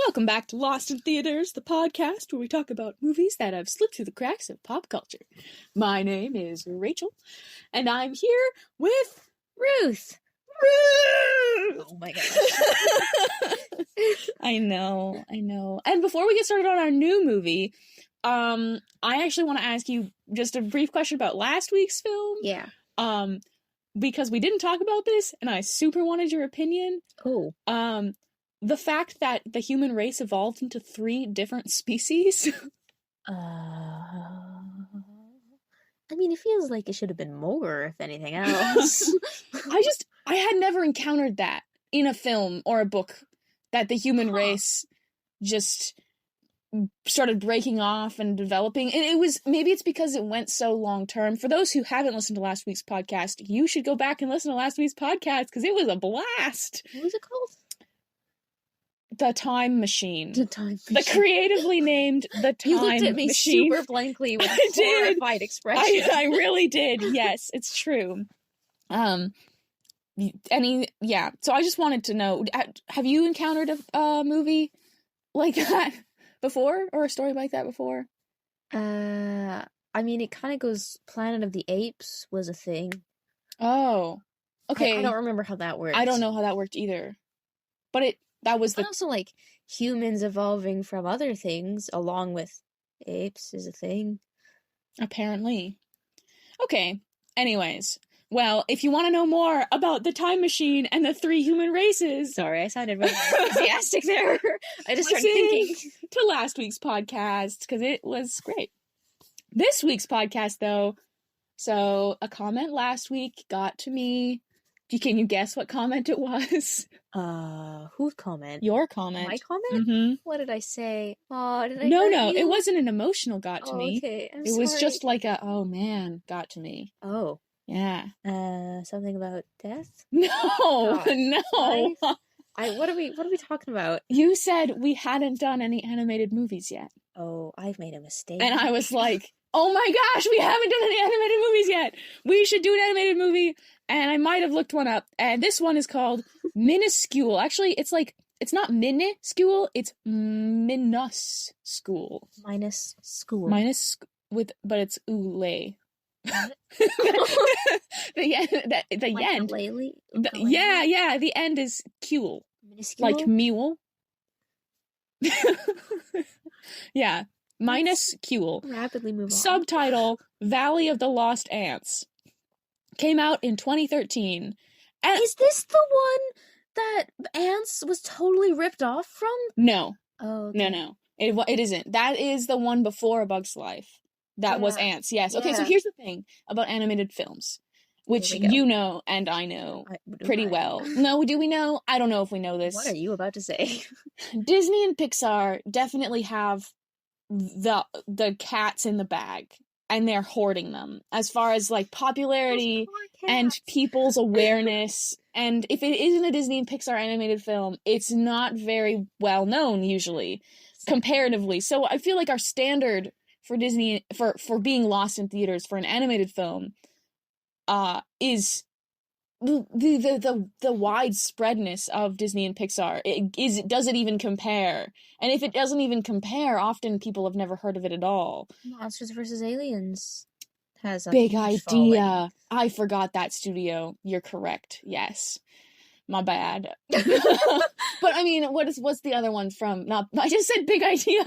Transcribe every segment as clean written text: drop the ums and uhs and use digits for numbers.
Welcome back to Lost in Theaters, the podcast where we talk about movies that have slipped through the cracks of pop culture. My name is Rachel, and I'm here with Ruth. Ruth! Oh my gosh. I know. And before we get started on our new movie, I actually want to ask you just a brief question about last week's film. Yeah. Because we didn't talk about this, and I super wanted your opinion. Oh. The fact that the human race evolved into 3 different species. I mean, it feels like it should have been more, if anything else. I had never encountered that in a film or a book, that the human race just started breaking off and developing. And maybe it's because it went so long term. For those who haven't listened to last week's podcast, you should go back and listen to last week's podcast, because it was a blast. What was it called? The Time Machine. The Time Machine. The creatively named The Time Machine. You looked at me super blankly with a horrified expression. I really did. Yes, it's true. So I just wanted to know, have you encountered a movie like that before, or a story like that before? I mean, it kind of goes, Planet of the Apes was a thing. Oh, okay. I don't remember how that worked. I don't know how that worked either. But that was also, like, humans evolving from other things along with apes is a thing. Apparently. Okay. Anyways. Well, if you want to know more about the Time Machine and the 3 human races... Sorry, I sounded really enthusiastic there. I just started thinking. To last week's podcast, because it was great. This week's podcast, though, so a comment last week got to me. Can you guess what comment it was? Whose comment? Your comment. My comment? Mm-hmm. What did I say? Oh, did I No, hurt you? it wasn't an emotional got to me. Okay, I'm It sorry. was just like a, oh man, got to me. Oh. Yeah. Something about death? No, God. no. What are we talking about? You said we hadn't done any animated movies yet. Oh, I've made a mistake. And I was like, oh my gosh, we haven't done any animated movies yet. We should do an animated movie. And I might have looked one up. And this one is called Minuscule. Actually, it's not minuscule, it's minuscule. Minus school. But it's oolay. the end. The end is cule. Minuscule? Like mule. Yeah. Minuscule. Rapidly move on. Subtitle, Valley of the Lost Ants. Came out in 2013. And is this the one that Ants was totally ripped off from? No. Oh, okay. No. It isn't. That is the one before A Bug's Life. That was Ants, yes. Okay, so here's the thing about animated films, which you know and I know pretty well. No, do we know? I don't know if we know this. What are you about to say? Disney and Pixar definitely have the cats in the bag, and they're hoarding them as far as like popularity and people's awareness. And if it isn't a Disney and Pixar animated film, it's not very well known usually, comparatively. So I feel like our standard for Disney for being lost in theaters for an animated film is the widespreadness of Disney and Pixar. Does it even compare? And if it doesn't even compare, often people have never heard of it at all. Monsters vs. Aliens has a big idea. Following. I forgot that studio. You're correct. Yes. My bad. But I mean, what's the other one from? I just said Big Idea.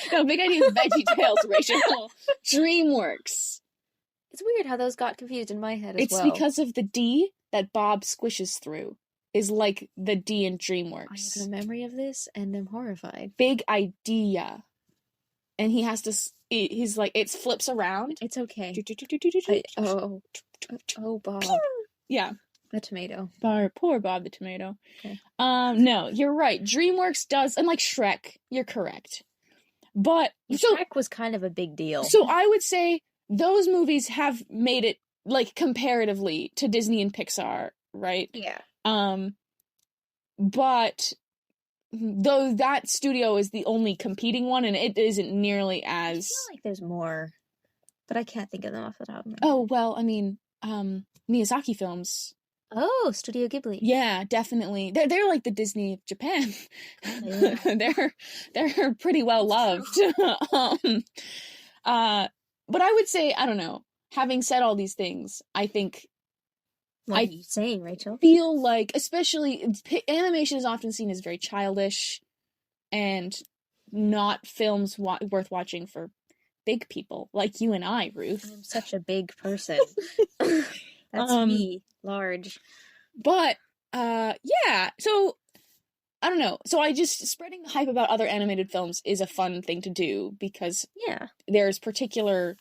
No, Big Idea is VeggieTales, Rachel. DreamWorks. It's weird how those got confused in my head as well. It's because of the D that Bob squishes through is like the D in I DreamWorks. have a memory of this and I'm horrified. Big Idea. And he has to, he's like, it flips around. It's okay. Oh, Bob. Yeah. The tomato. Poor Bob the tomato. Okay. No, you're right. DreamWorks does, and like Shrek, you're correct. But Shrek was kind of a big deal. So I would say those movies have made it like comparatively to Disney and Pixar, right? Yeah. But though that studio is the only competing one, and it isn't nearly as. I feel like there's more, but I can't think of them off the top of my head. Oh well, I mean, Miyazaki films Oh, Studio Ghibli. Yeah, definitely. They're like the Disney of Japan. Yeah. They're pretty well loved. But I would say, I don't know. Having said all these things, I think What I are you saying, Rachel? feel like, especially animation is often seen as very childish and not films worth watching for big people like you and I, Ruth. I'm such a big person. That's me, large. But yeah, so I don't know. So I just spreading the hype about other animated films is a fun thing to do because Yeah. there's particular,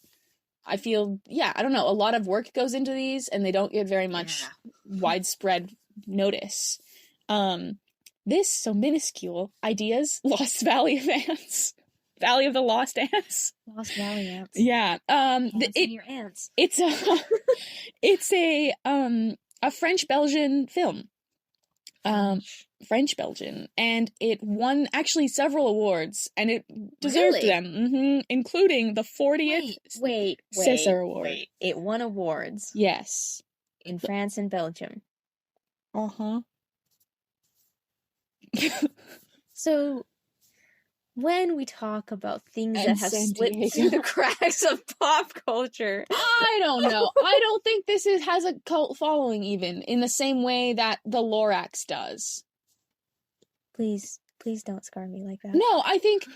I feel, yeah, I don't know, a lot of work goes into these and they don't get very much widespread notice. So Minuscule, Ideas, Lost Valley of Ants. Valley of the Lost Ants. Lost Valley Ants. Yeah. Your ants. It's a French-Belgian film. French-Belgian, and it won actually several awards, and it deserved them, including the 40th César Award. Wait. It won awards. Yes. In France and Belgium. Uh-huh. So, when we talk about things And that have San slipped Diego. through the cracks of pop culture, I don't know. I don't think this has a cult following even in the same way that the Lorax does. please don't scar me like that. No, I think,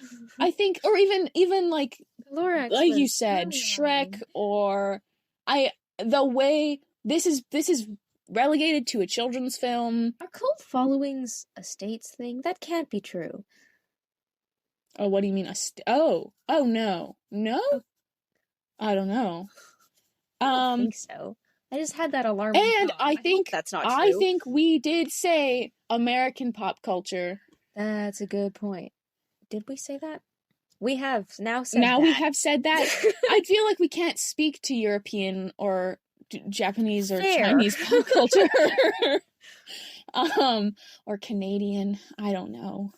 or even like Lorax, like you said, Shrek, or the way this is relegated to a children's film. Are cult followings a states thing? That can't be true. Oh, what do you mean? Oh no, I don't know. I don't think so. I just had that alarm. And I think that's not true. I think we did say American pop culture. That's a good point. Did we say that? We have now said now that. we have said that. I feel like we can't speak to European or Japanese or Chinese pop culture. Or Canadian. I don't know.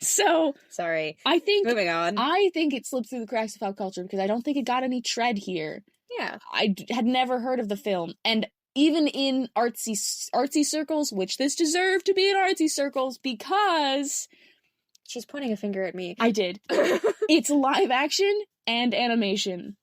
So sorry. I think moving on. I think it slipped through the cracks of pop culture because I don't think it got any tread here. Yeah. I had never heard of the film, and even in artsy circles, which this deserved to be in artsy circles because she's pointing a finger at me. I did. It's live action and animation.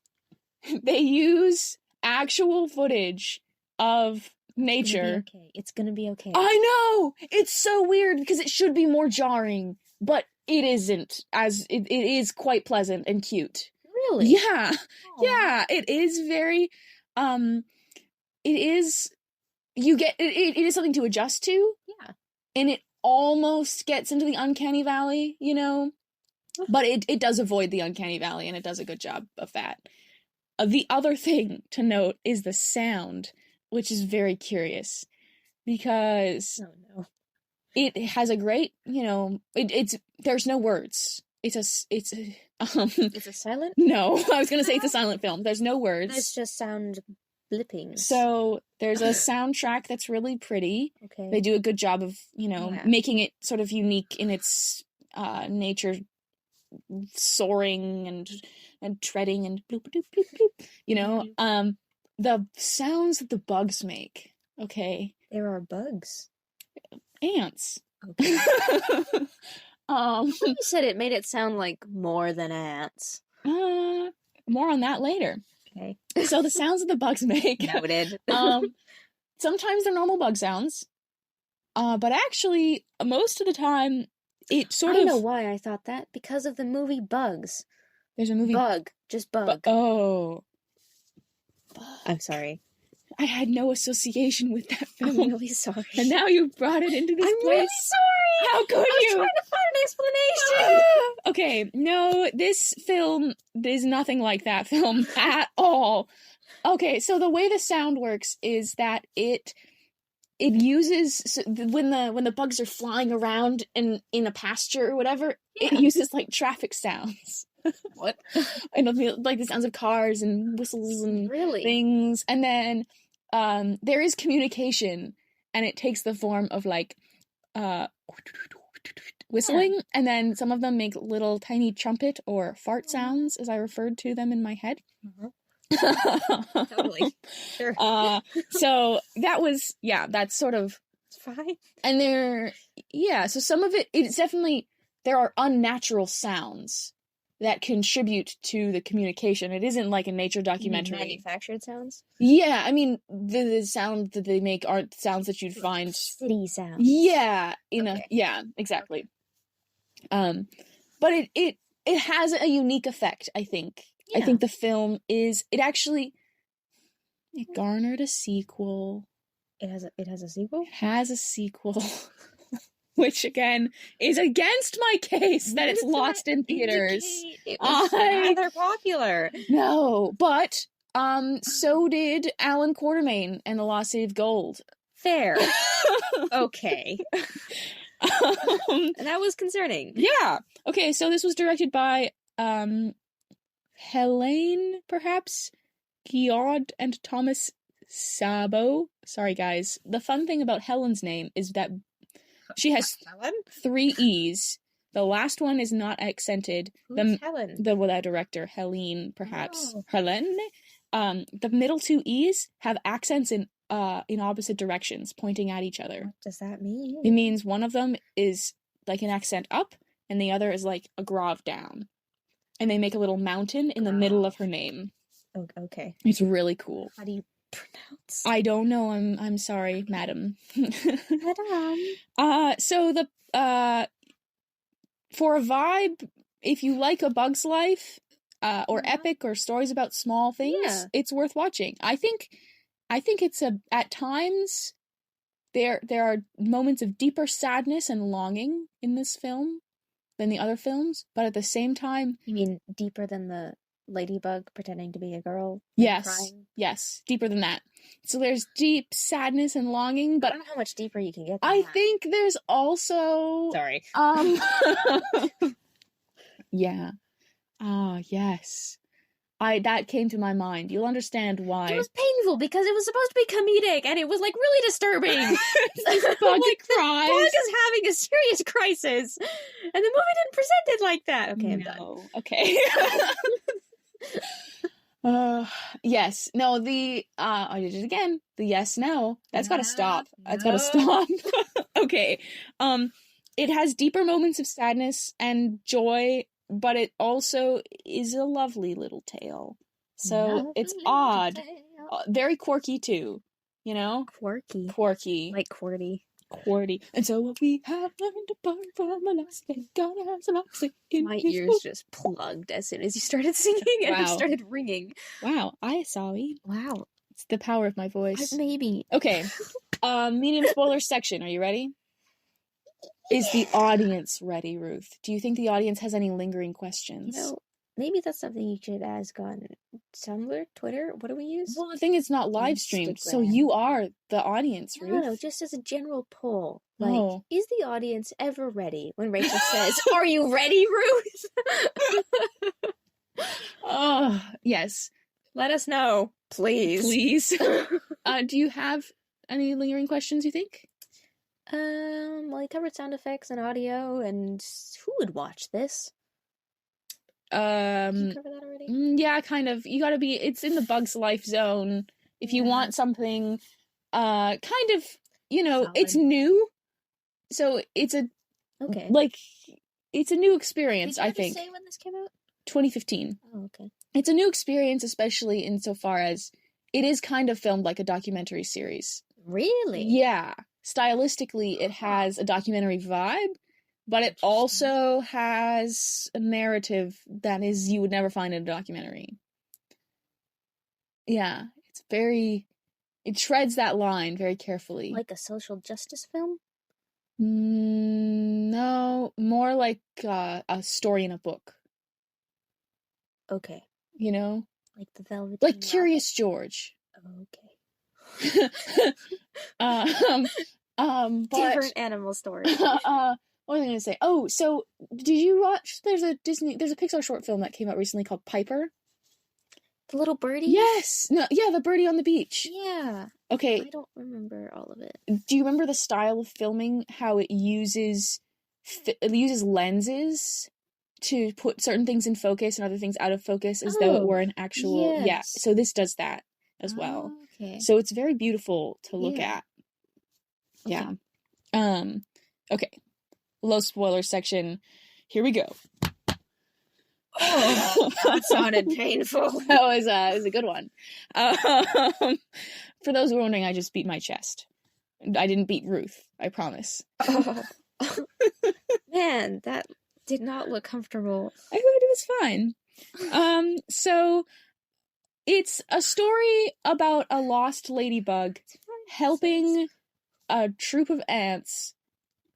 They use actual footage of nature. It's gonna be okay. I know! It's so weird because it should be more jarring, but it isn't, as it is quite pleasant and cute. Really? Yeah. Aww. Yeah, it is very it is it is something to adjust to. Yeah. And it almost gets into the uncanny valley, you know? But it does avoid the uncanny valley, and it does a good job of that. The other thing to note is the sound, which is very curious, because it has a great, you know, it's there's no words. It's a silent? No, I was gonna say it's a silent film. There's no words. There's just sound blippings. So there's a soundtrack that's really pretty. Okay. They do a good job of, you know, making it sort of unique in its nature, soaring and treading and bloop bloop bloop bloop. You know, the sounds that the bugs make. Okay. There are bugs. Ants. Okay. You said it made it sound like more than ants. More on that later. Okay. So the sounds that the bugs make. Noted. Sometimes they're normal bug sounds. But actually, most of the time, it sort of... I know why I thought that. Because of the movie Bugs. There's a movie... Bug. Just bug. Oh. Bug. I'm sorry. I had no association with that film. I'm really sorry. And now you've brought it into this place. I'm really sorry! How could you? I was trying to find an explanation! Okay, no, this film is nothing like that film at all. Okay, so the way the sound works is that it uses, when the bugs are flying around in a pasture or whatever, it uses like traffic sounds. What? I don't feel like the sounds of cars and whistles and things. And then there is communication, and it takes the form of like whistling, and then some of them make little tiny trumpet or fart sounds, as I referred to them in my head. Totally. Sure. So that's sort of, It's fine. and so some of it's definitely, there are unnatural sounds that contribute to the communication. It isn't like a nature documentary. Manufactured sounds? Yeah, I mean, the sounds that they make aren't sounds that you'd find. City sounds. Yeah, Okay. yeah, exactly. But it has a unique effect, I think. Yeah. I think the film it garnered a sequel. It has a sequel? It has a sequel. Which again is against my case that it's lost in theaters. It was rather popular. No, but so did Alan Quartermain and the Lost City of Gold. Fair. Okay. And that was concerning. Yeah. Okay, so this was directed by Helene, perhaps, Giod and Thomas Sabo. Sorry, guys. The fun thing about Helen's name is that she has 3 E's. The last one is not accented. Who's Helen? The director, Helene, perhaps. Oh. Helene. The middle 2 E's have accents in opposite directions, pointing at each other. What does that mean? It means one of them is like an accent up, and the other is like a grav down. And they make a little mountain in the middle of her name. Oh, okay. It's really cool. How do you pronounce? I don't know. I'm sorry, madam. Madam. So for a vibe, if you like A Bug's Life, or epic or stories about small things, it's worth watching. I think it's at times there are moments of deeper sadness and longing in this film than the other films, but at the same time, you mean deeper than the ladybug pretending to be a girl? Yes. Crying? Yes, deeper than that. So there's deep sadness and longing, but I don't know how much deeper you can get than I that. think there's also Sorry. Yeah. Ah, yes. That came to my mind. You'll understand why. It was painful because it was supposed to be comedic and it was like really disturbing. Bug like cries. the bug is having a serious crisis, and the movie didn't present it like that. Okay, I'm done. Okay. Yes. No, I did it again. The yes, no. That's gotta stop. That's gotta stop. Okay. It has deeper moments of sadness and joy, but it also is a lovely little tale. So it's odd. Very quirky too. You know? Quirky. Like QWERTY. QWERTY. And so what we have learned apart from a lost day, God has lost it in my his ears book. just plugged as soon as you started singing and it started ringing. Wow, I sorry. Wow. It's the power of my voice. Maybe. Okay. Medium spoiler section. Are you ready? Is the audience ready, Ruth? Do you think the audience has any lingering questions? You know, maybe that's something you should ask on Tumblr, Twitter. What do we use? Well, the thing is not live streamed, so you are the audience, Ruth. No, just as a general poll. Like, is the audience ever ready when Rachel says, "Are you ready, Ruth?" Oh, yes. Let us know, please. Please. Do you have any lingering questions, you think? Well, he covered sound effects and audio, and who would watch this? Did you cover that already? Yeah, kind of. You gotta be, it's in the Bug's Life zone. If you want something, kind of, you know, solid. It's new. So it's it's a new experience, Did you I think. say when this came out? 2015. Oh, okay. It's a new experience, especially insofar as it is kind of filmed like a documentary series. Really? Yeah. Stylistically, it has a documentary vibe, but it also has a narrative that is you would never find in a documentary. Yeah, it treads that line very carefully. Like a social justice film? No, more like a story in a book. Okay. You know? Like the Velvet. Like Curious George. Okay. But different animal stories. What was I gonna say? Oh, so did you watch? There's a Pixar short film that came out recently called Piper. The little birdie? Yes. No. Yeah, the birdie on the beach. Yeah. Okay. I don't remember all of it. Do you remember the style of filming? How it uses lenses to put certain things in focus and other things out of focus as though it were an actual so this does that as well. Okay. So it's very beautiful to look at. Yeah. Okay. Low spoiler section. Here we go. Oh, that sounded painful. That was a good one. For those who are wondering, I just beat my chest. I didn't beat Ruth, I promise. Oh. Man, that did not look comfortable. I thought it was fine. So it's a story about a lost ladybug helping a troop of ants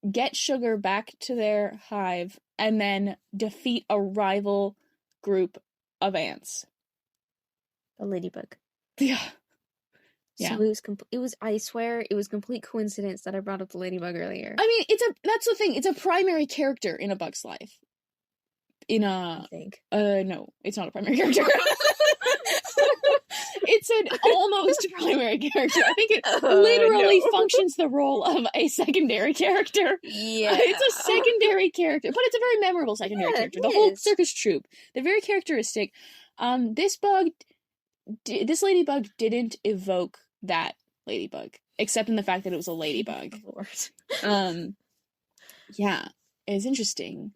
get sugar back to their hive and then defeat a rival group of ants. A ladybug. Yeah. So it was I swear it was complete coincidence that I brought up the ladybug earlier. I mean, that's the thing. It's a primary character in A Bug's Life. I think. No, it's not a primary character. It's an almost primary character. I think it literally functions the role of a secondary character. Yeah. It's a secondary character, but it's a very memorable secondary character. The whole circus troupe. They're very characteristic. This ladybug didn't evoke that ladybug, except in the fact that it was a ladybug. Yeah, it's interesting.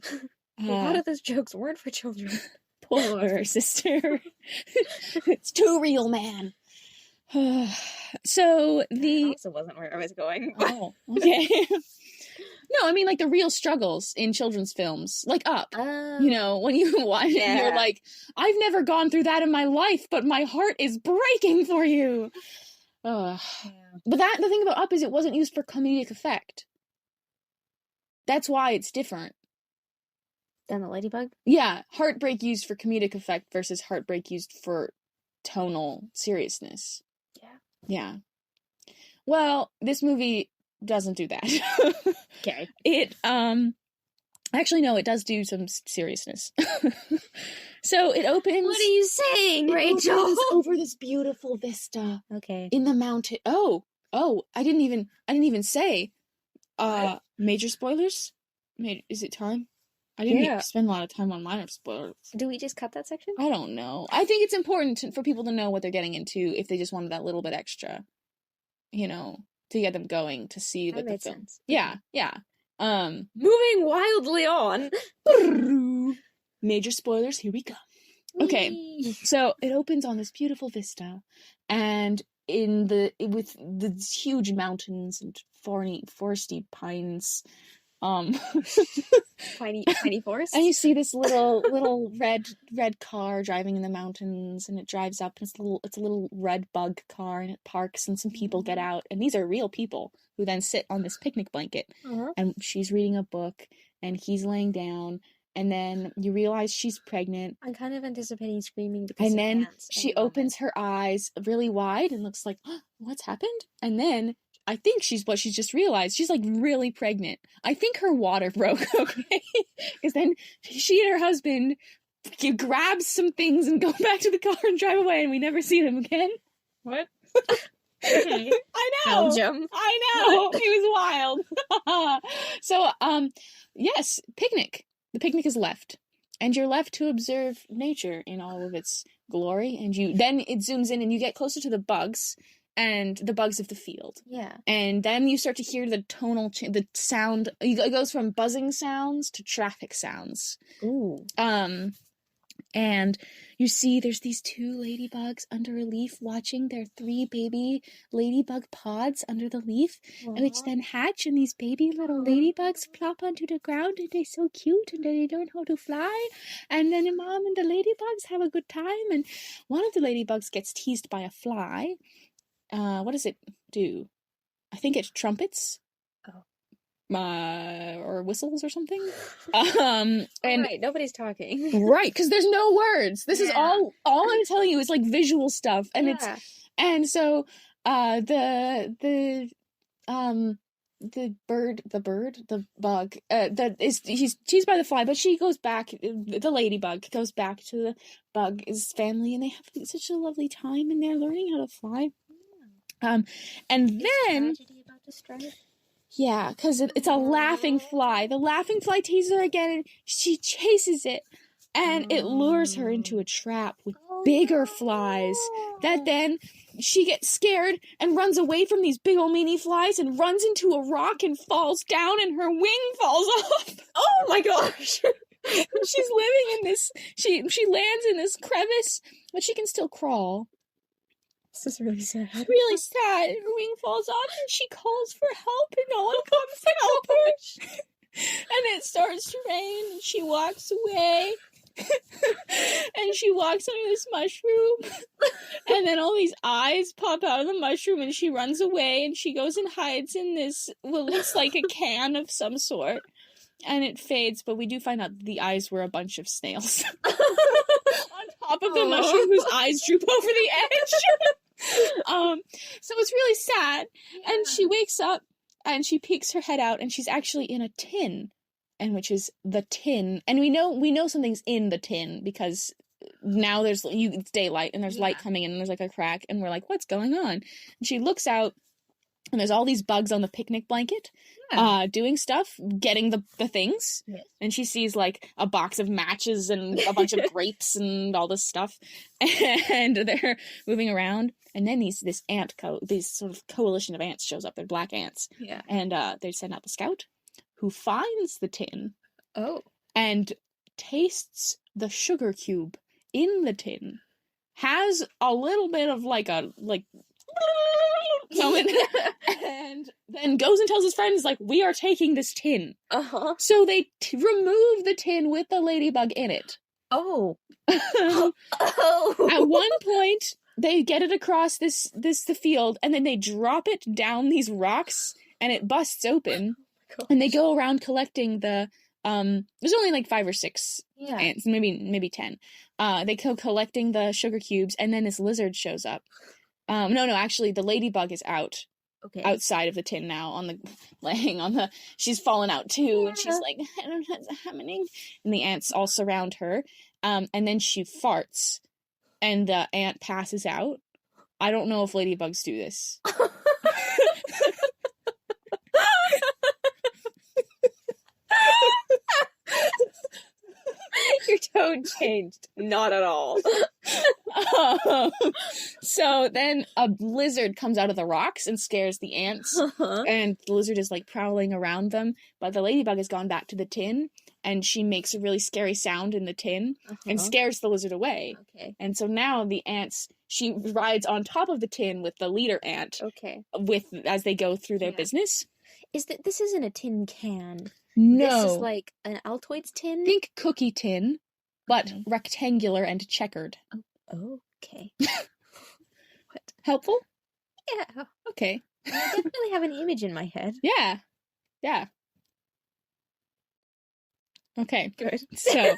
A lot of those jokes weren't for children. Poor sister. It's too real, man. So That also wasn't where I was going. Oh, okay. No, I mean, like, the real struggles in children's films, like Up. You know, when you watch it, you're like, I've never gone through that in my life, but my heart is breaking for you. But the thing about Up is it wasn't used for comedic effect. That's why it's different. Than the ladybug? Yeah, heartbreak used for comedic effect versus heartbreak used for tonal seriousness. Yeah. Well, this movie doesn't do that. Okay. It, actually, no, it does do some seriousness. So it opens... What are you saying, Rachel? Over this beautiful vista. Okay. In the mountain. Oh, I didn't even say. Major spoilers? Is it time? I didn't spend a lot of time on minor spoilers. Do we just cut that section? I don't know. I think it's important for people to know what they're getting into if they just wanted that little bit extra, you know, to get them going to see that the film. Sense. Yeah. Moving wildly on. Major spoilers, here we go. Okay, so it opens on this beautiful vista, and with the huge mountains and foresty pines, tiny forest, and you see this little red car driving in the mountains, and it drives up, and it's a little red bug car, and it parks, and some people get out, and these are real people who then sit on this picnic blanket, and she's reading a book, and he's laying down. And then you realize she's pregnant. I'm kind of anticipating screaming because and then she opens her eyes really wide and looks like, oh, what's happened? And then I think what she's just realized. She's like really pregnant. I think her water broke, okay? Because then she and her husband grab some things and go back to the car and drive away, and we never see them again. What? I know. Belgium. I know. It was wild. So, yes, picnic. The picnic is left, and you're left to observe nature in all of its glory, and then it zooms in and you get closer to the bugs, and the bugs of the field. Yeah. And then you start to hear the tonal, the sound, it goes from buzzing sounds to traffic sounds. Ooh. And you see there's these two ladybugs under a leaf watching their 3 baby ladybug pods under the leaf, which then hatch, and these baby little ladybugs plop onto the ground, and they're so cute, and they learn how to fly, and then the mom and the ladybugs have a good time, and one of the ladybugs gets teased by a fly. What does it do? I think it trumpets. Or whistles or something. And right, nobody's talking. Right, because there's no words. This is all I'm telling you is like visual stuff, and so the bug that is he's teased by the fly, but she goes back. The ladybug goes back to the bug's family, and they have such a lovely time, and they're learning how to fly. And then. Tragedy about to strike? Yeah, because it's a laughing fly. The laughing fly teases her again, and she chases it, and it lures her into a trap with bigger flies. That then she gets scared and runs away from these big old meanie flies and runs into a rock and falls down, and her wing falls off. Oh my gosh! She's living in this. She lands in this crevice, but she can still crawl. This is really sad. It's really sad. Her wing falls off and she calls for help and no one comes to help her. And it starts to rain and she walks away. And she walks under this mushroom. And then all these eyes pop out of the mushroom and she runs away and she goes and hides in this, what looks like a can of some sort. And it fades, but we do find out the eyes were a bunch of snails. On top of the mushroom whose eyes droop over the edge. So it's really sad. Yeah. And she wakes up and she peeks her head out and she's actually in a tin, and which is the tin. And we know something's in the tin because now it's daylight and there's light coming in and there's like a crack and we're like, what's going on? And she looks out and there's all these bugs on the picnic blanket, doing stuff, getting the things. Yes. And she sees like a box of matches and a bunch of grapes and all this stuff. And they're moving around. And then this sort of coalition of ants shows up. They're black ants. Yeah. And they send out the scout who finds the tin. Oh. And tastes the sugar cube in the tin. Has a little bit of like moment, and then goes and tells his friends, like, we are taking this tin. Uh-huh. So they remove the tin with the ladybug in it. Oh. At one point, they get it across the field, and then they drop it down these rocks, and it busts open. Oh, and they go around collecting the, there's only like 5 or 6 ants, maybe 10. They go collecting the sugar cubes, and then this lizard shows up. No, actually, the ladybug is out. Okay. Outside of the tin now, she's fallen out too, and she's like, I don't know what's happening. And the ants all surround her. And then she farts, and the ant passes out. I don't know if ladybugs do this. Your tone changed. Not at all. So then a lizard comes out of the rocks and scares the ants. Uh-huh. And the lizard is like prowling around them. But the ladybug has gone back to the tin. And she makes a really scary sound in the tin. Uh-huh. And scares the lizard away. Okay. And so now the ants, she rides on top of the tin with the leader ant. Okay. As they go through their business. This isn't a tin can. No. This is like an Altoids tin? Think cookie tin, but rectangular and checkered. Oh, okay. What? Helpful? Yeah. Okay. I definitely have an image in my head. Yeah. Yeah. Okay. Good. So,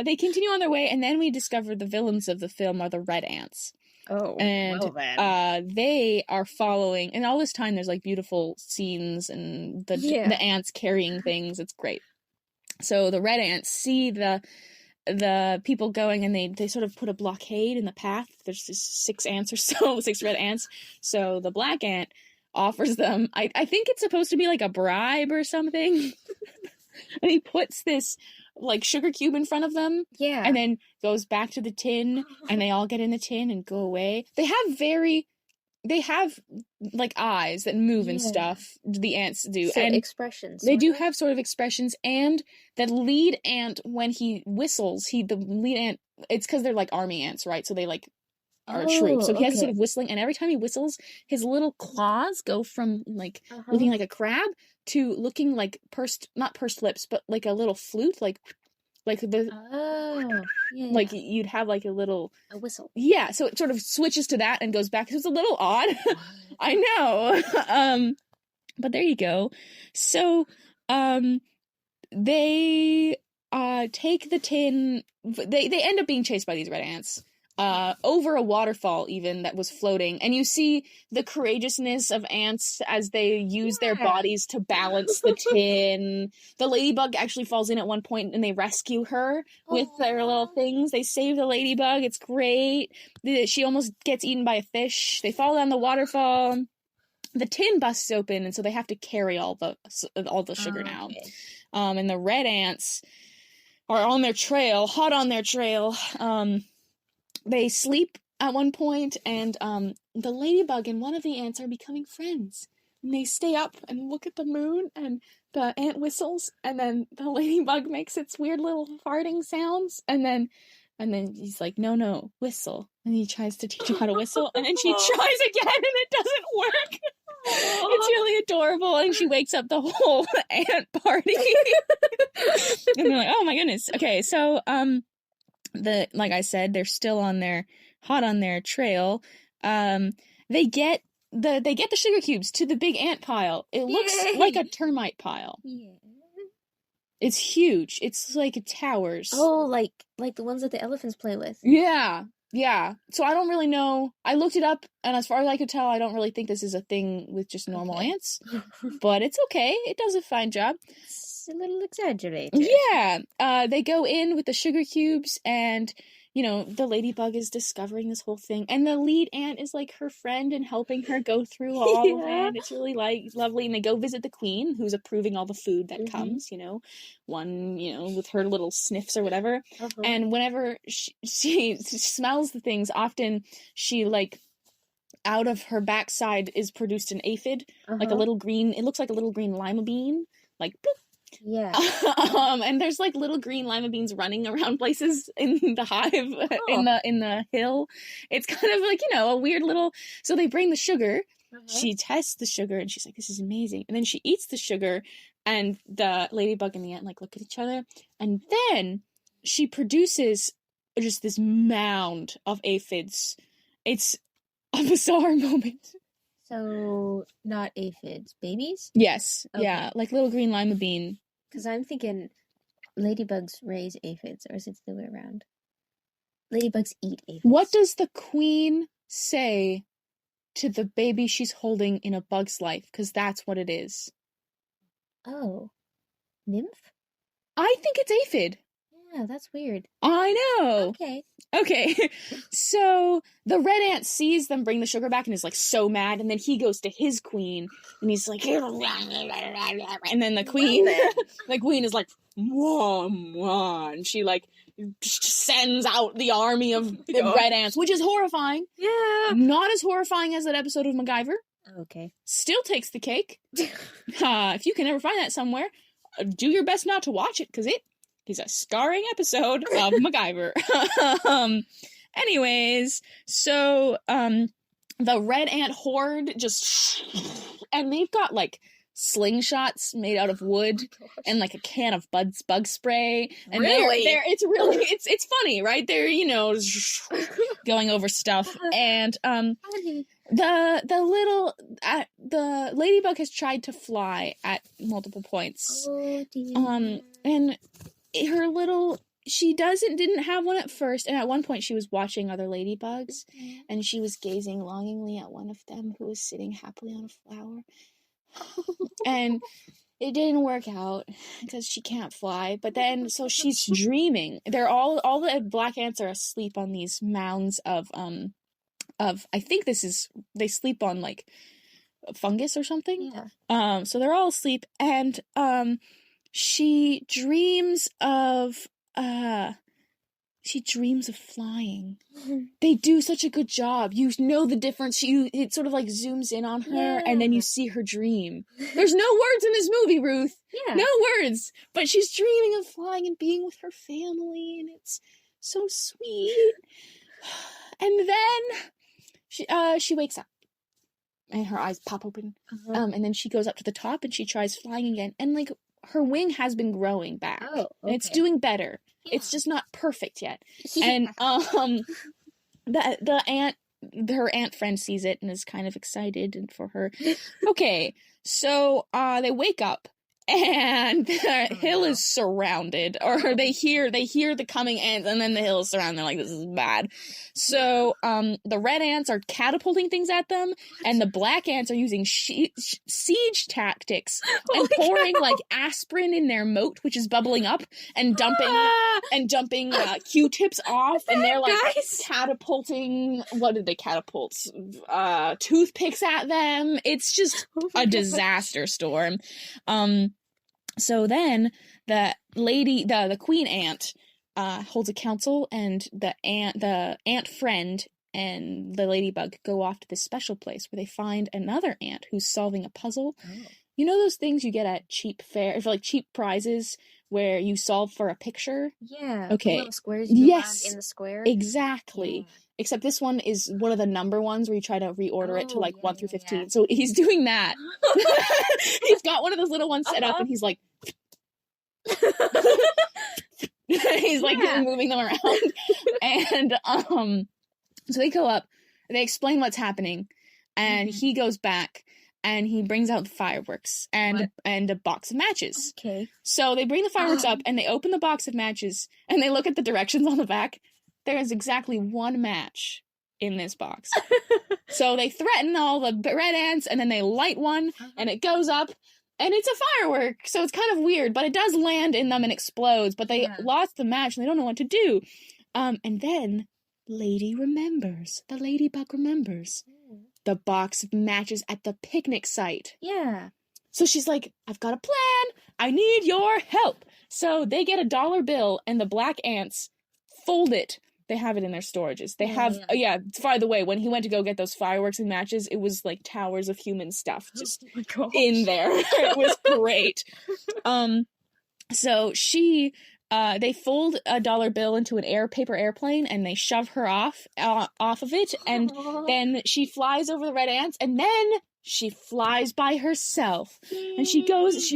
they continue on their way, and then we discover the villains of the film are the red ants. Oh, and well then. They are following, and all this time there's like beautiful scenes and the ants carrying things. It's great. So the red ants see the people going, and they sort of put a blockade in the path. There's just 6 ants or so, 6 red ants. So the black ant offers them, I think it's supposed to be like a bribe or something. And he puts this like sugar cube in front of them. Yeah. And then goes back to the tin, and they all get in the tin and go away. They have like eyes that move and stuff. The ants do. So and expressions. They do have sort of expressions, and the lead ant, when he whistles, it's because they're like army ants, right? So they like are a troop. So he has a sort of whistling, and every time he whistles, his little claws go from like looking like a crab to looking like not pursed lips, but like a little flute, like like you'd have like a whistle. Yeah, so it sort of switches to that and goes back. So it's a little odd. I know. But there you go. So they take the tin. They end up being chased by these red ants. Over a waterfall even that was floating, and you see the courageousness of ants as they use their bodies to balance the tin. The ladybug actually falls in at one point, and they rescue her with their little things. They save the ladybug. It's great. She almost gets eaten by a fish. They fall down the waterfall. the tin busts open, and so they have to carry all the sugar now. Okay. And the red ants are on their trail, hot on their trail. They sleep at one point, and the ladybug and one of the ants are becoming friends. And they stay up and look at the moon, and the ant whistles, and then the ladybug makes its weird little farting sounds, and then he's like, no, whistle. And he tries to teach her how to whistle, and then she tries again, and it doesn't work. It's really adorable, and she wakes up the whole ant party. And they're like, oh my goodness. Okay, so like I said, they're still hot on their trail. They get the sugar cubes to the big ant pile. It looks like a termite pile. Yeah. It's huge. It's like towers. Oh, like the ones that the elephants play with. Yeah. Yeah. So I don't really know. I looked it up, and as far as I could tell, I don't really think this is a thing with just normal ants. But it's okay. It does a fine job. It's a little exaggerated. Yeah. They go in with the sugar cubes, and the ladybug is discovering this whole thing, and the lead ant is like her friend and helping her go through all of it. It's really lovely, and they go visit the queen, who's approving all the food that comes. One with her little sniffs or whatever, and whenever she smells the things, often she out of her backside is produced an aphid, like a little green. It looks like a little green lima bean, like. Bloop. Yeah. And there's little green lima beans running around places in the hive in the hill. It's kind of a weird little. So they bring the sugar. She tests the sugar, and she's like, "This is amazing." And then she eats the sugar, and the ladybug and the ant look at each other, and then she produces just this mound of aphids. It's a bizarre moment. So, not aphids, babies? Yes, okay. Yeah, like little green lima bean. Because I'm thinking ladybugs raise aphids, or is it the other way around? Ladybugs eat aphids. What does the queen say to the baby she's holding in A Bug's Life? Because that's what it is. Oh. Nymph? I think it's aphid. Yeah, that's weird. I know. Okay. So the red ant sees them bring the sugar back and is so mad, and then he goes to his queen and he's like, and then the queen is like, wah, wah, and she sends out the army of red ants, which is horrifying. Yeah. Not as horrifying as that episode of MacGyver. Okay. Still takes the cake. If you can ever find that somewhere, do your best not to watch it, because it is a scarring episode of MacGyver. Anyways, so the red ant horde and they've got slingshots made out of wood and a can of bug spray, and it's funny, right? They're going over stuff, and the ladybug has tried to fly at multiple points. Oh dear. And she didn't have one at first, and at one point she was watching other ladybugs, and she was gazing longingly at one of them who was sitting happily on a flower. And it didn't work out because she can't fly. But then, so she's dreaming. They're all the black ants are asleep on these mounds of I think they sleep on fungus or something. Yeah. So they're all asleep, and she dreams of flying. They do such a good job. You know the difference. It sort of zooms in on her, and then you see her dream. There's no words in this movie, Ruth. Yeah. No words. But she's dreaming of flying and being with her family, and it's so sweet. And then she wakes up, and her eyes pop open. And then she goes up to the top, and she tries flying again, and her wing has been growing back. Oh, okay. And it's doing better. Yeah. It's just not perfect yet. And her ant friend sees it and is kind of excited for her. Okay, so they wake up, and the hill is surrounded, or they hear the coming ants, and then the hill is surrounded. They're like, this is bad. So the red ants are catapulting things at them, and the black ants are using siege tactics and pouring like aspirin in their moat, which is bubbling up, and dumping Q-tips off, and they're like catapulting. What did they catapult? Toothpicks at them. It's just a disaster storm. So then the queen ant holds a council, and the ant friend and the ladybug go off to this special place where they find another ant who's solving a puzzle. Oh. You know those things you get at cheap fair, like cheap prizes where you solve for a picture? Yeah. Okay. Little squares you land in the square. Exactly. Yeah. Except this one is one of the number ones where you try to reorder it to like 1 through 15. Yeah. So he's doing that. He's got one of those little ones set up, and he's like, he's like moving them around. And so they go up, they explain what's happening, and he goes back, and he brings out the fireworks and a box of matches. Okay. So they bring the fireworks up, and they open the box of matches, and they look at the directions on the back. There is exactly one match in this box. So they threaten all the red ants, and then they light one, and it goes up, and it's a firework. So it's kind of weird, but it does land in them and explodes, but they lost the match, and they don't know what to do. And then the ladybug remembers the box of matches at the picnic site. Yeah. So she's like, I've got a plan. I need your help. So they get a $1 bill, and the black ants fold it. They have it in their storages. They have, by the way, when he went to go get those fireworks and matches, it was like towers of human stuff just in there. It was great. So they fold a $1 bill into an paper airplane, and they shove her off of it, and then she flies over the red ants, and then she flies by herself. And she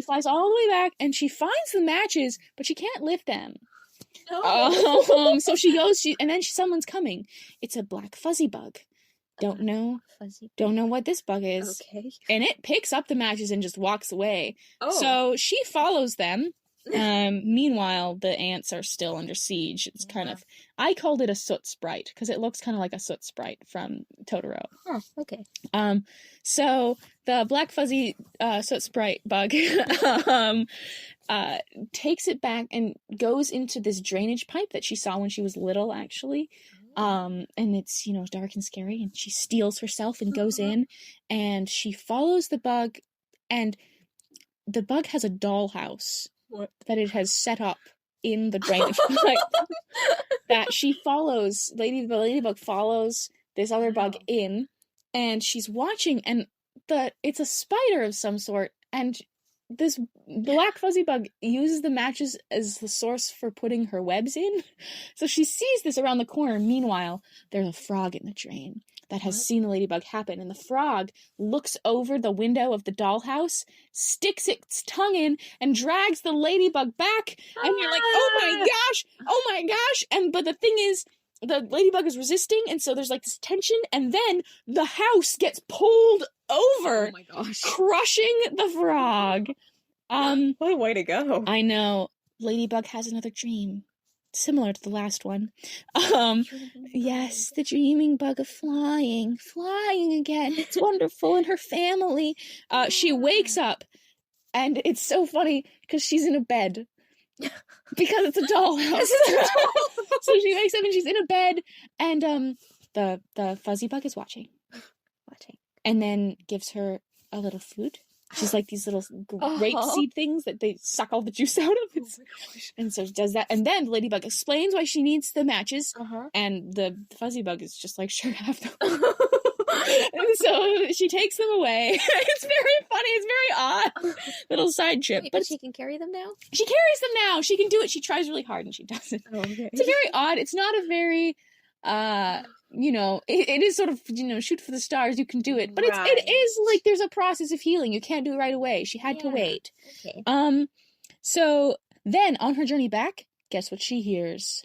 flies all the way back, and she finds the matches, but she can't lift them. So she goes, and then someone's coming. It's a black fuzzy bug. Don't know what this bug is. Okay. And it picks up the matches and just walks away. Oh. So she follows them. Meanwhile, the ants are still under siege. It's kind of, I called it a soot sprite because it looks kind of like a soot sprite from Totoro. Oh, okay. So the black fuzzy soot sprite bug takes it back and goes into this drainage pipe that she saw when she was little, actually. And it's, dark and scary, and she steals herself and goes in, and she follows the bug, and the bug has a dollhouse that it has set up in the drainage pipe that she follows. The ladybug follows this other bug in, and she's watching, and it's a spider of some sort, and this black fuzzy bug uses the matches as the source for putting her webs in. So she sees this around the corner. Meanwhile, there's a frog in the drain that has seen the ladybug happen. And the frog looks over the window of the dollhouse, sticks its tongue in, and drags the ladybug back. And you're like, oh my gosh. But the thing is, the ladybug is resisting, and so there's like this tension, and then the house gets pulled over, oh my gosh, crushing the frog. What a way to go. I know. Ladybug has another dream, similar to the last one. Yes, the dreaming bug of flying again. It's wonderful, and her family. She wakes up, and it's so funny because she's in a bed. Because it's a dollhouse. So she wakes up and she's in a bed, and the fuzzy bug is watching, and then gives her a little food. She's like these little grape seed things that they suck all the juice out of. And so she does that, and then the ladybug explains why she needs the matches, and the fuzzy bug is just like, sure, have them. And so she takes them away. It's very funny. It's very odd. Little side trip. Wait, but she can carry them now? She carries them now. She can do it. She tries really hard, and she doesn't. Oh, okay. It's a very odd. It's not a very, it is sort of, shoot for the stars. You can do it. But it is like there's a process of healing. You can't do it right away. She had to wait. Okay. So then on her journey back, guess what she hears?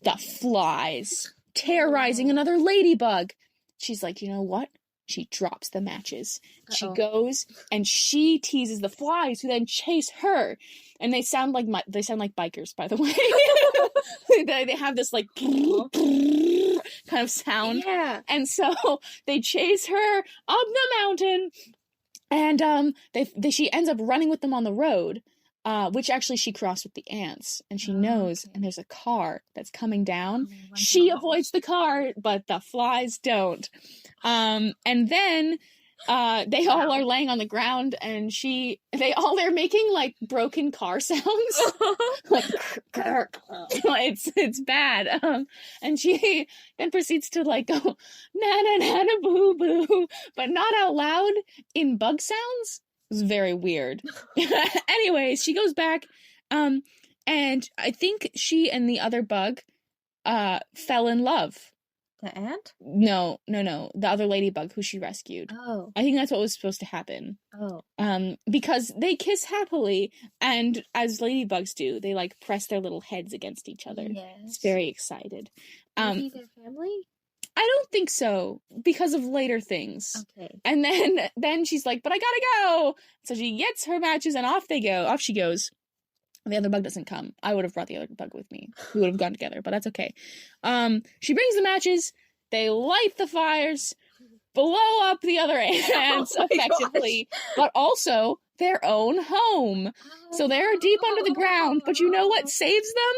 The flies terrorizing another ladybug. She's like, you know what? She drops the matches. She Uh-oh. goes and she teases the flies, who then chase her. And they sound like bikers, by the way. They have this like kind of sound. Yeah. And so they chase her up the mountain, and she ends up running with them on the road. Which actually she crossed with the ants, and she knows, and there's a car that's coming down. She avoids the car, but the flies don't. And then they all are laying on the ground, and they're making like broken car sounds. Like it's bad. And she then proceeds to like go na na na na boo boo, but not out loud, in bug sounds. It was very weird. Anyways, she goes back, and I think she and the other bug fell in love. The ant? No. The other ladybug who she rescued. Oh. I think that's what was supposed to happen. Oh. Because they kiss happily, and as ladybugs do, they like press their little heads against each other. Yes. It's very excited. Maybe their family? I don't think so, because of later things. Okay. And then she's like, but I gotta go! So she gets her matches, and off they go. Off she goes. And the other bug doesn't come. I would have brought the other bug with me. We would have gone together, but that's okay. She brings the matches. They light the fires, blow up the other ants effectively, but also their own home. So they're deep under the ground, but you know what saves them?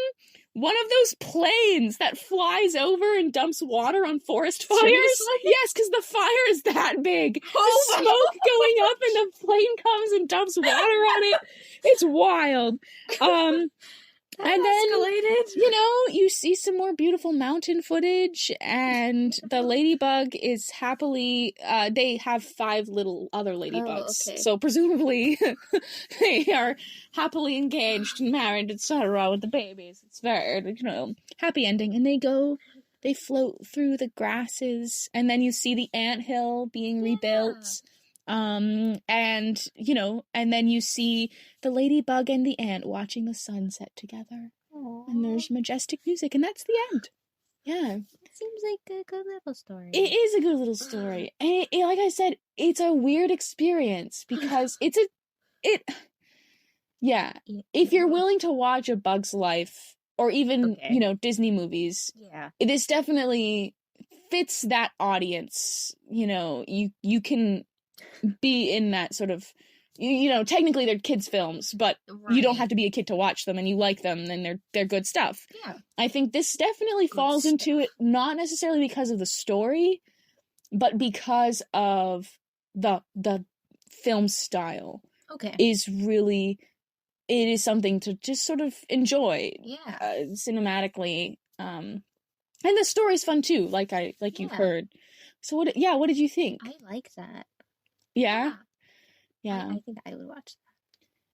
One of those planes that flies over and dumps water on forest fires. Seriously? Yes, because the fire is that big. The smoke going up, and the plane comes and dumps water on it. It's wild. And then, you see some more beautiful mountain footage, and the ladybug is happily, they have 5 little other ladybugs. Okay. So presumably they are happily engaged and married, etc. with the babies. It's very, happy ending. And they float through the grasses, and then you see the anthill being rebuilt. And then you see the ladybug and the ant watching the sunset together. Aww. And there's majestic music, and that's the end. Yeah. It seems like a good little story. It is a good little story. And like I said, it's a weird experience, because if you're willing to watch A Bug's Life, or even, Disney movies, this definitely fits that audience. You can be in that sort of, technically they're kids films, but you don't have to be a kid to watch them, and you like them, and they're good stuff. Yeah. I think this definitely falls into it, not necessarily because of the story, but because of the film style. Okay. It is something to just sort of enjoy. Yeah. Cinematically. And the story's fun too, like you've heard. So what did you think? I like that. Yeah? Yeah. I think I would watch that.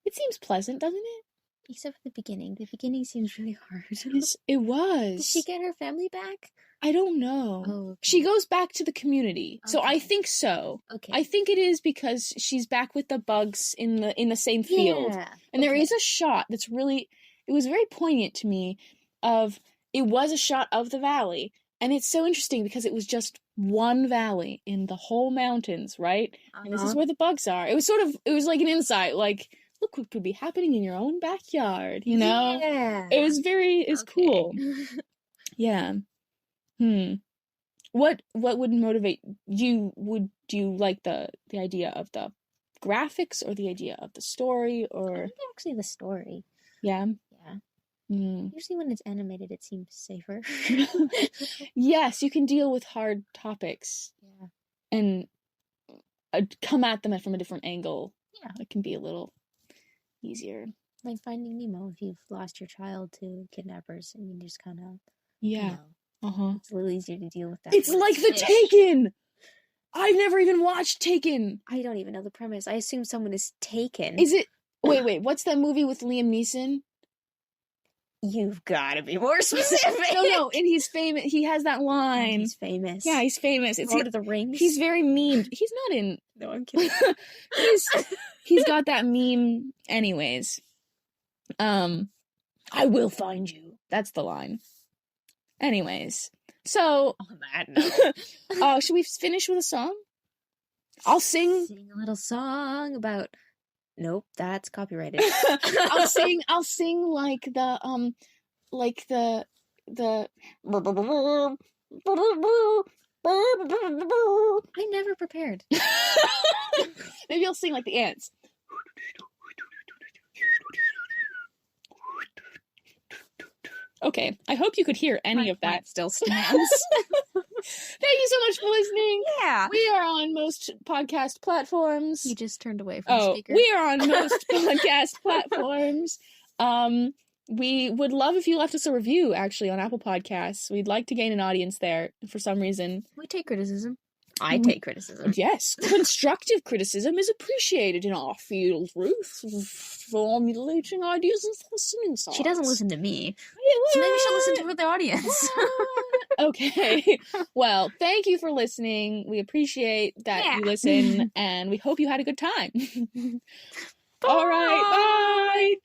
It seems pleasant, doesn't it? Except for the beginning. The beginning seems really hard. Yes, it was. Did she get her family back? I don't know. Oh, okay. She goes back to the community. Okay. So I think so. Okay. I think it is because she's back with the bugs in the same field. Yeah. And there is a shot that's really, it was very poignant to me it was a shot of the valley. And it's so interesting because it was just one valley in the whole mountains, right? And this is where the bugs are. It was like an insight, like, look what could be happening in your own backyard, Yeah. It's cool. Yeah. What would motivate you? Would you like the idea of the graphics, or the idea of the story, or? I think actually the story. Yeah. Yeah. Usually when it's animated, it seems safer. Yes, you can deal with hard topics. Yeah. And come at them from a different angle. Yeah. It can be a little easier. Like Finding Nemo, if you've lost your child to kidnappers, and you just kind of... Yeah. It's a little easier to deal with that. It's like the Taken! I've never even watched Taken! I don't even know the premise. I assume someone is taken. Is it... Wait, what's that movie with Liam Neeson? You've got to be more specific. No, and he's famous. He has that line. He's famous. Yeah, he's famous. It's Lord of the Rings. He's very memed. He's not in... No, I'm kidding. he's got that meme anyways. I will find you. That's the line. Anyways. So... On that note. Should we finish with a song? I'll sing a little song about. Nope, that's copyrighted. I'll sing like the I never prepared. Maybe I'll sing like the ants. Okay, I hope you could hear any of that. Still stands. Thank you so much for listening. Yeah. We are on most podcast platforms. You just turned away from the speaker. We are on most podcast platforms. We would love if you left us a review, actually, on Apple Podcasts. We'd like to gain an audience there for some reason. We take criticism. I take criticism. Yes, constructive criticism is appreciated in our field, Ruth. Formulating ideas and listening songs. She doesn't listen to me. So maybe she'll listen to the audience. Okay. Well, thank you for listening. We appreciate that you listen, and we hope you had a good time. All right, bye!